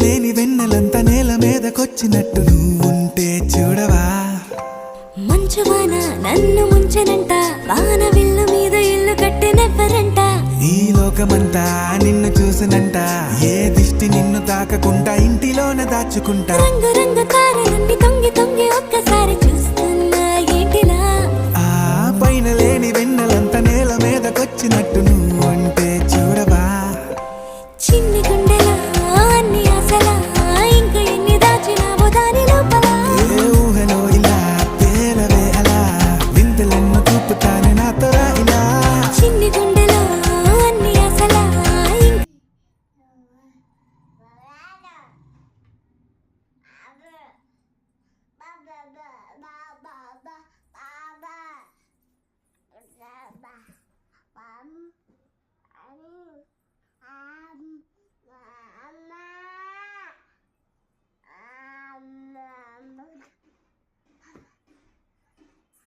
లేని వెన్నెలంతా నేల మీదకొచ్చినట్టు నువ్వుంటే చూడవా. మంచువాన నన్ను ముంచెనంట, వాన విల్లు మీద ఇల్లు కట్టినెవ్వరంట. ఈ లోకమంతా నిన్ను చూసినంట, ఏ దిష్టి నిన్ను తాకకుండా ఇంటిలోనే దాచుకుంటా. రంగు రంగు తారలన్నీ తొంగి తొంగి ఒక్కసారి చూసి